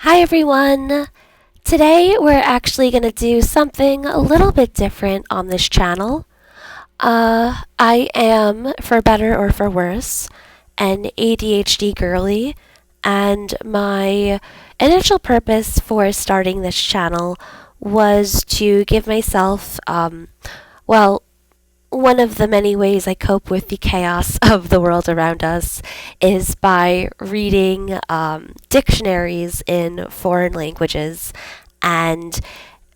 Hi everyone! Today we're actually going to do something a little bit different on this channel. I am, for better or for worse, an ADHD girly, and my initial purpose for starting this channel was to give myself, well, one of the many ways I cope with the chaos of the world around us is by reading dictionaries in foreign languages. And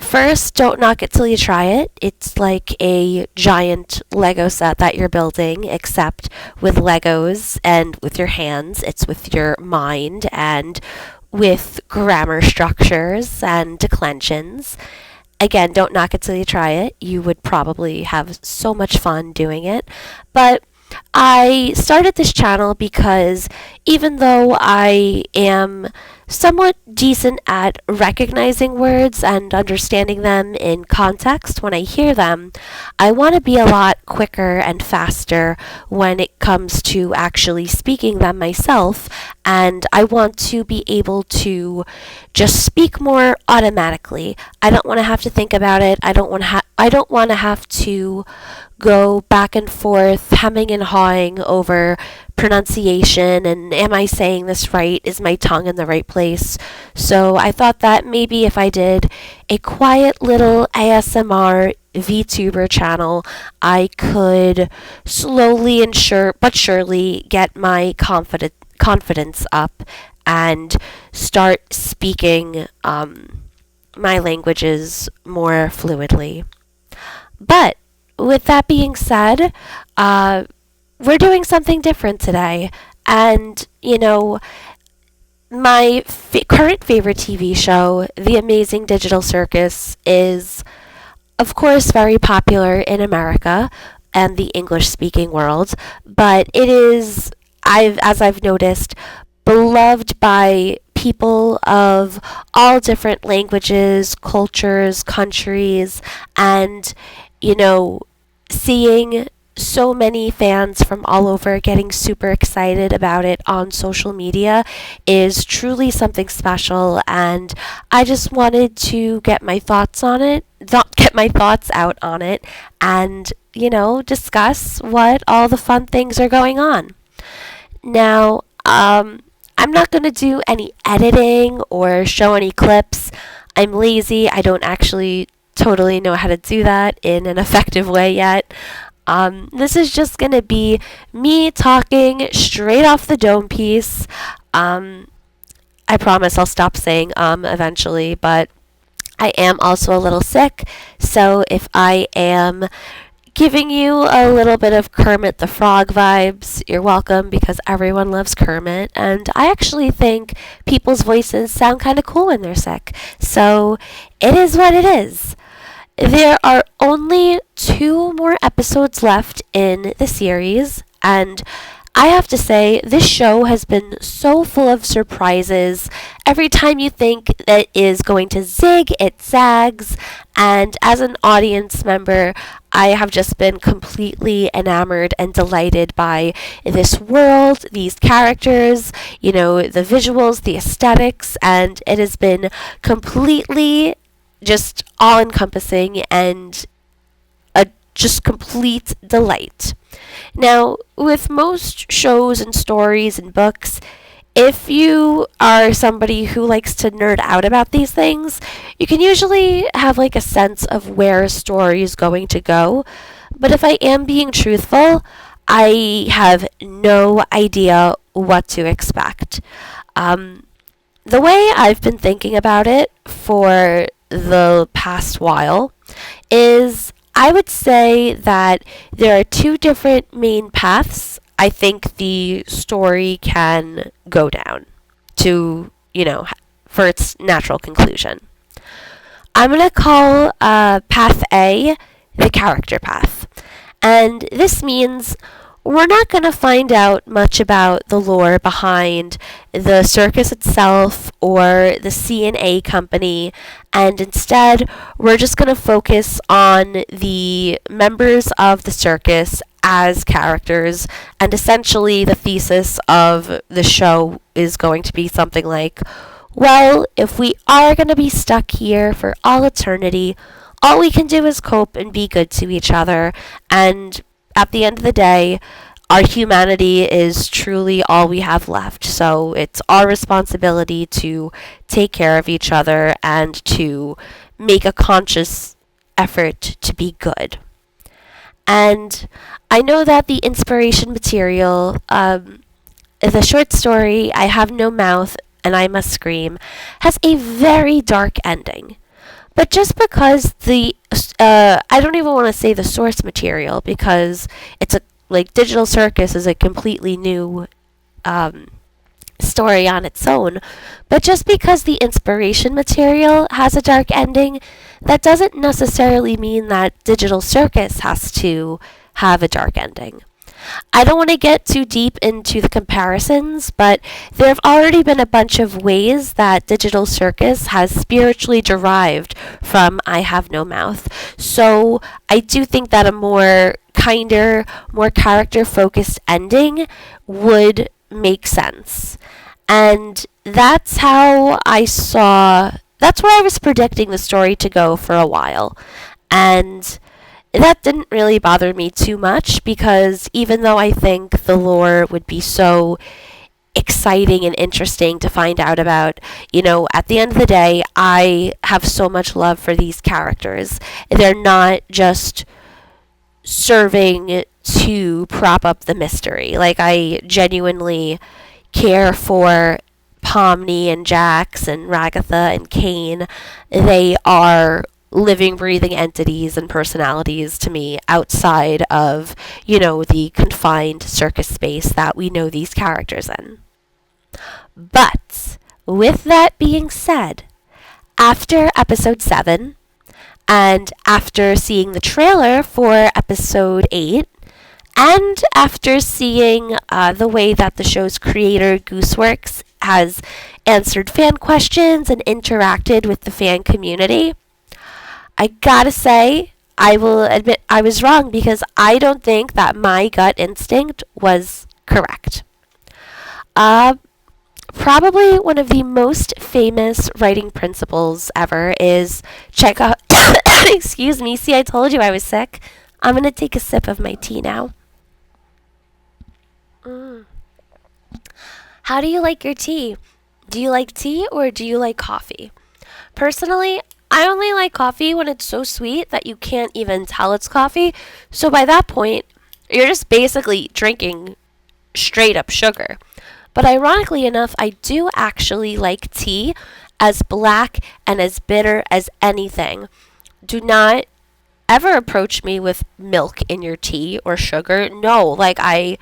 first, don't knock it till you try it. It's like a giant Lego set that you're building, except with Legos and with your hands. It's with your mind and with grammar structures and declensions. Again, don't knock it till you try it. You would probably have so much fun doing it. But I started this channel because even though I am somewhat decent at recognizing words and understanding them in context when I hear them, I want to be a lot quicker and faster when it comes to actually speaking them myself, and I want to be able to just speak more automatically. I don't want to have to think about it. I don't want to have to go back and forth, hemming and hawing over pronunciation and am I saying this right? Is my tongue in the right place? So I thought that maybe if I did a quiet little ASMR VTuber channel, I could slowly and but surely get my confidence up and start speaking my languages more fluidly. But with that being said, we're doing something different today. And, my current favorite TV show, The Amazing Digital Circus, is, of course, very popular in America and the English-speaking world. But it is, as I've noticed, beloved by people of all different languages, cultures, countries, and, seeing so many fans from all over getting super excited about it on social media is truly something special, and I just wanted to get my thoughts on it, get my thoughts out on it, and, discuss what all the fun things are going on. Now, I'm not going to do any editing or show any clips. I'm lazy. I don't actually totally know how to do that in an effective way yet. This is just going to be me talking straight off the dome piece. I promise I'll stop saying eventually, but I am also a little sick, so if I am giving you a little bit of Kermit the Frog vibes, you're welcome, because everyone loves Kermit, and I actually think people's voices sound kind of cool when they're sick. So it is what it is. There are only 2 more episodes left in the series, and I have to say, this show has been so full of surprises. Every time you think that it is going to zig, it zags. And as an audience member, I have just been completely enamored and delighted by this world, these characters, the visuals, the aesthetics, and it has been completely just all-encompassing and a just complete delight. Now, with most shows and stories and books, if you are somebody who likes to nerd out about these things, you can usually have like a sense of where a story is going to go. But if I am being truthful, I have no idea what to expect. The way I've been thinking about it for the past while is I would say that there are 2 different main paths I think the story can go down to, for its natural conclusion. I'm going to call path A the character path. And this means we're not going to find out much about the lore behind the circus itself or the C&A company, and instead we're just going to focus on the members of the circus as characters, and essentially the thesis of the show is going to be something like, Well, if we are going to be stuck here for all eternity, all we can do is cope and be good to each other. And at the end of the day, our humanity is truly all we have left. So it's our responsibility to take care of each other and to make a conscious effort to be good. And I know that the inspiration material, the short story, I Have No Mouth and I Must Scream, has a very dark ending. But just because I don't even want to say the source material because it's a, like, Digital Circus is a completely new um, story on its own. But just because the inspiration material has a dark ending, that doesn't necessarily mean that Digital Circus has to have a dark ending. I don't want to get too deep into the comparisons, but there have already been a bunch of ways that Digital Circus has spiritually derived from I Have No Mouth. So I do think that a more kinder, more character focused ending would make sense. And that's where I was predicting the story to go for a while. And that didn't really bother me too much because even though I think the lore would be so exciting and interesting to find out about, at the end of the day, I have so much love for these characters. They're not just serving to prop up the mystery. Like, I genuinely care for Pomni and Jax and Ragatha and Kane. They are living, breathing entities and personalities to me outside of, the confined circus space that we know these characters in. But with that being said, after episode 7, and after seeing the trailer for episode 8, and after seeing the way that the show's creator, Gooseworks, has answered fan questions and interacted with the fan community, I gotta say, I will admit I was wrong because I don't think that my gut instinct was correct. Probably one of the most famous writing principles ever is Chekhov. Excuse me. See, I told you I was sick. I'm gonna take a sip of my tea now. How do you like your tea? Do you like tea or do you like coffee? Personally, I only like coffee when it's so sweet that you can't even tell it's coffee. So by that point, you're just basically drinking straight up sugar. But ironically enough, I do actually like tea as black and as bitter as anything. Do not ever approach me with milk in your tea or sugar. No, like I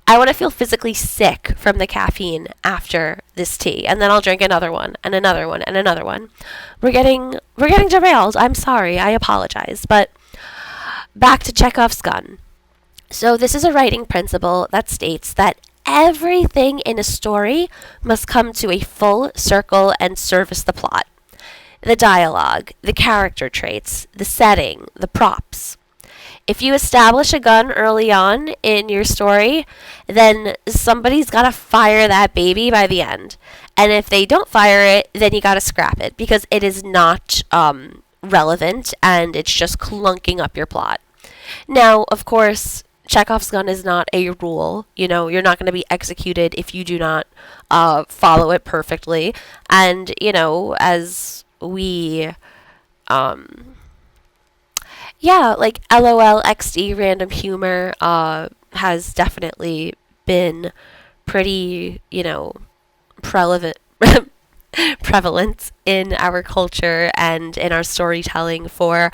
want to feel physically sick from the caffeine after this tea, and then I'll drink another one and another one and another one. We're getting derailed. I'm sorry. I apologize. But back to Chekhov's gun. So this is a writing principle that states that everything in a story must come to a full circle and service the plot. The dialogue, the character traits, the setting, the props. If you establish a gun early on in your story, then somebody's got to fire that baby by the end. And if they don't fire it, then you got to scrap it because it is not relevant and it's just clunking up your plot. Now, of course, Chekhov's gun is not a rule. You're not going to be executed if you do not follow it perfectly. And, as we... like LOL XD random humor has definitely been pretty, prevalent prevalent in our culture and in our storytelling for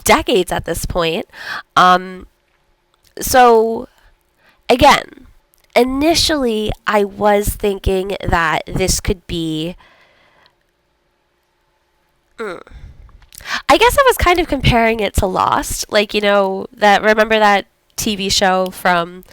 decades at this point. So again, initially I was thinking that this could be I guess I was kind of comparing it to Lost. Like, remember that TV show from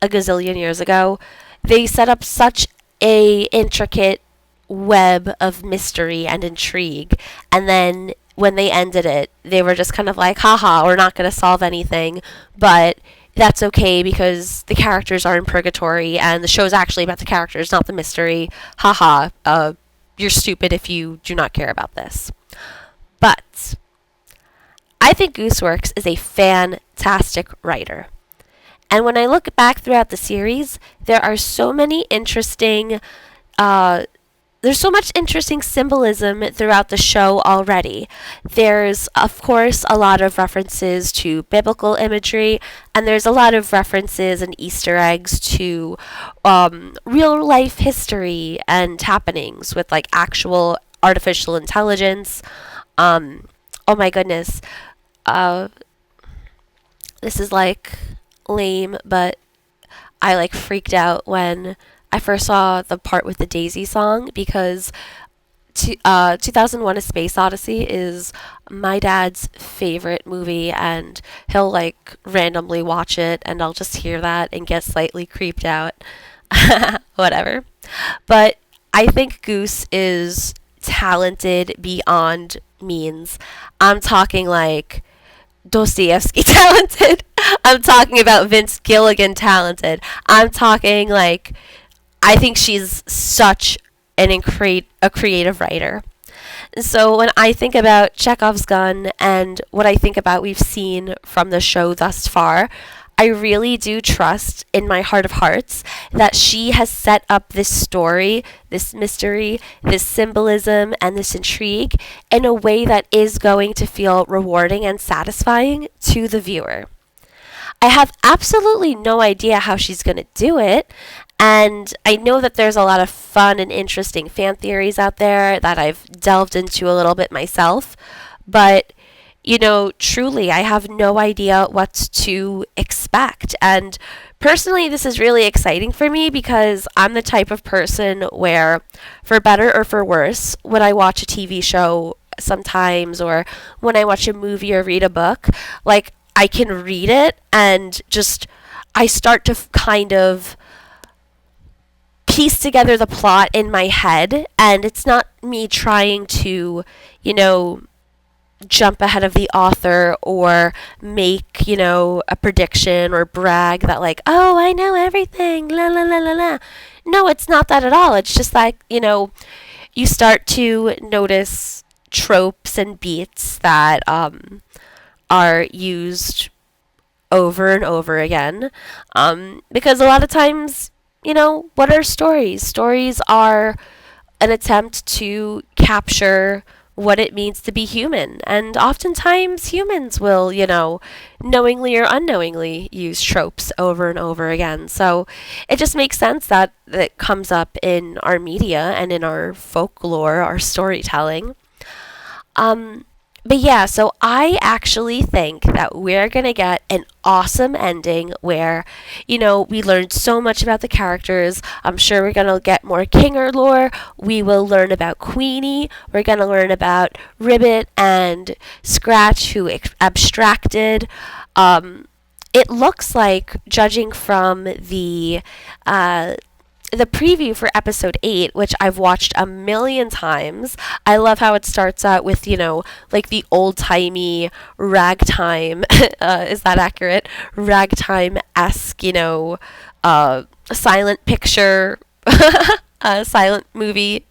a gazillion years ago? They set up such a intricate web of mystery and intrigue. And then when they ended it, they were just kind of like, haha, we're not going to solve anything. But that's okay because the characters are in purgatory and the show's actually about the characters, not the mystery. Haha, you're stupid if you do not care about this. But I think Gooseworks is a fantastic writer. And when I look back throughout the series, there are so many interesting there's so much interesting symbolism throughout the show already. There's, of course, a lot of references to biblical imagery, and there's a lot of references and Easter eggs to real life history and happenings with like actual artificial intelligence. Oh my goodness. Uh, this is like lame, but I like freaked out when I first saw the part with the Daisy song because 2001 A Space Odyssey is my dad's favorite movie, and he'll like randomly watch it and I'll just hear that and get slightly creeped out. Whatever. But I think Goose is talented beyond means. I'm talking like Dostoevsky talented. I'm talking about Vince Gilligan talented. I'm talking like I think she's such a creative writer. So when I think about Chekhov's gun and what I think about we've seen from the show thus far, I really do trust in my heart of hearts that she has set up this story, this mystery, this symbolism, and this intrigue in a way that is going to feel rewarding and satisfying to the viewer. I have absolutely no idea how she's going to do it, and I know that there's a lot of fun and interesting fan theories out there that I've delved into a little bit myself, but truly, I have no idea what to expect. And personally, this is really exciting for me because I'm the type of person where, for better or for worse, when I watch a TV show sometimes or when I watch a movie or read a book, like, I can read it and just, I start to kind of piece together the plot in my head, and it's not me trying to, jump ahead of the author or make, a prediction or brag that like, oh, I know everything, la la la la la. No, it's not that at all. It's just like, you start to notice tropes and beats that are used over and over again. Because a lot of times, what are stories? Stories are an attempt to capture what it means to be human. And oftentimes humans will, knowingly or unknowingly use tropes over and over again. So it just makes sense that it comes up in our media and in our folklore, our storytelling. But yeah, so I actually think that we're going to get an awesome ending where, we learned so much about the characters. I'm sure we're going to get more Kinger lore. We will learn about Queenie. We're going to learn about Ribbit and Scratch, who abstracted. It looks like, judging from the preview for episode 8, which I've watched a million times. I love how it starts out with, like the old-timey ragtime, is that accurate? Ragtime-esque, silent picture, silent movie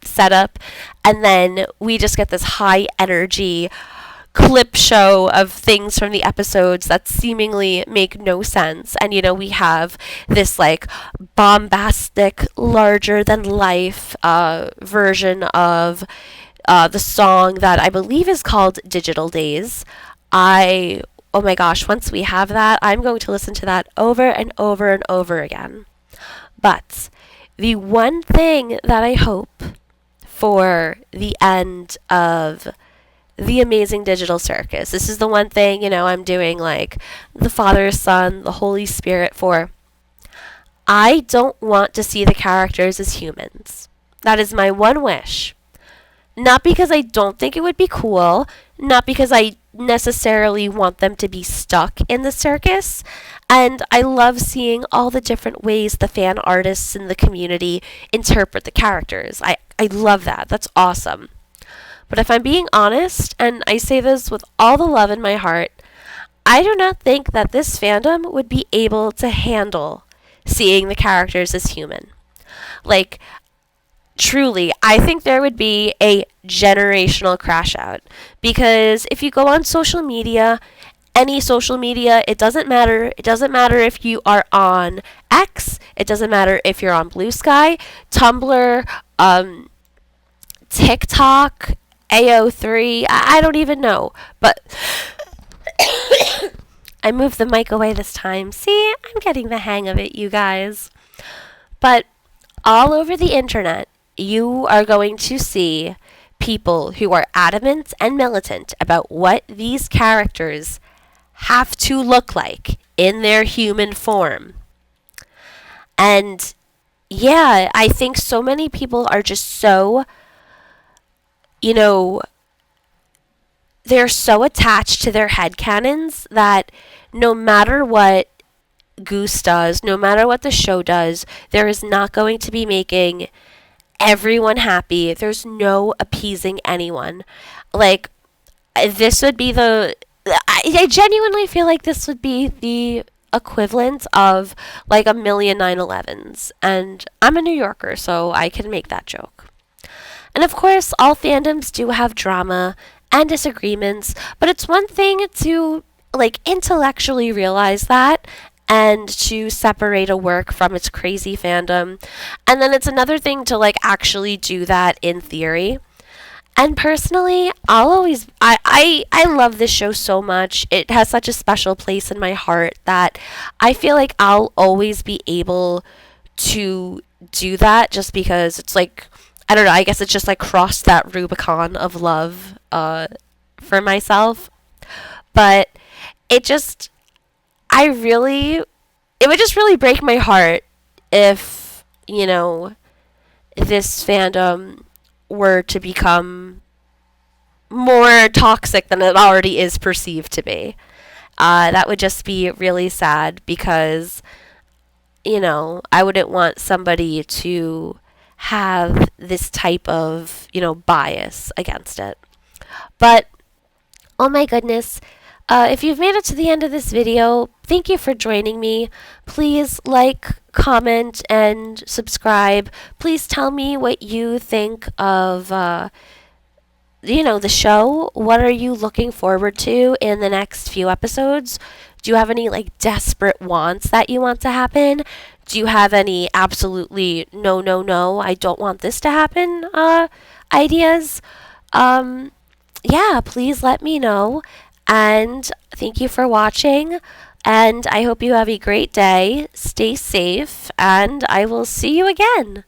setup. And then we just get this high energy clip show of things from the episodes that seemingly make no sense. And, we have this like bombastic, larger than life version of the song that I believe is called Digital Days. Oh my gosh, once we have that, I'm going to listen to that over and over and over again. But the one thing that I hope for the end of the Amazing Digital Circus. This is the one thing, I'm doing like the Father, Son, the Holy Spirit for. I don't want to see the characters as humans. That is my one wish. Not because I don't think it would be cool, not because I necessarily want them to be stuck in the circus. And I love seeing all the different ways the fan artists in the community interpret the characters. I love that. That's awesome. But if I'm being honest, and I say this with all the love in my heart, I do not think that this fandom would be able to handle seeing the characters as human. Like, truly, I think there would be a generational crash out. Because if you go on social media, any social media, it doesn't matter. It doesn't matter if you are on X, it doesn't matter if you're on Blue Sky, Tumblr, TikTok, AO3, I don't even know. But I moved the mic away this time. See, I'm getting the hang of it, you guys. But all over the internet, you are going to see people who are adamant and militant about what these characters have to look like in their human form. And yeah, I think so many people are just so, you know, they're so attached to their headcanons that no matter what Goose does, no matter what the show does, there is not going to be making everyone happy. There's no appeasing anyone. Like, this would be I genuinely feel like this would be the equivalent of like a million 9/11s. And I'm a New Yorker, so I can make that joke. And of course, all fandoms do have drama and disagreements, but it's one thing to like intellectually realize that and to separate a work from its crazy fandom. And then it's another thing to like actually do that in theory. And personally, I love this show so much. It has such a special place in my heart that I feel like I'll always be able to do that just because it's like, I don't know, I guess it's just like crossed that Rubicon of love for myself. But it just, it would just really break my heart if, this fandom were to become more toxic than it already is perceived to be. That would just be really sad because, I wouldn't want somebody to have this type of, bias against it. But, oh my goodness, if you've made it to the end of this video, thank you for joining me. Please like, comment, and subscribe. Please tell me what you think of, the show. What are you looking forward to in the next few episodes? Do you have any, like, desperate wants that you want to happen? Do you have any absolutely no, I don't want this to happen, ideas? Yeah, please let me know. And thank you for watching. And I hope you have a great day. Stay safe. And I will see you again.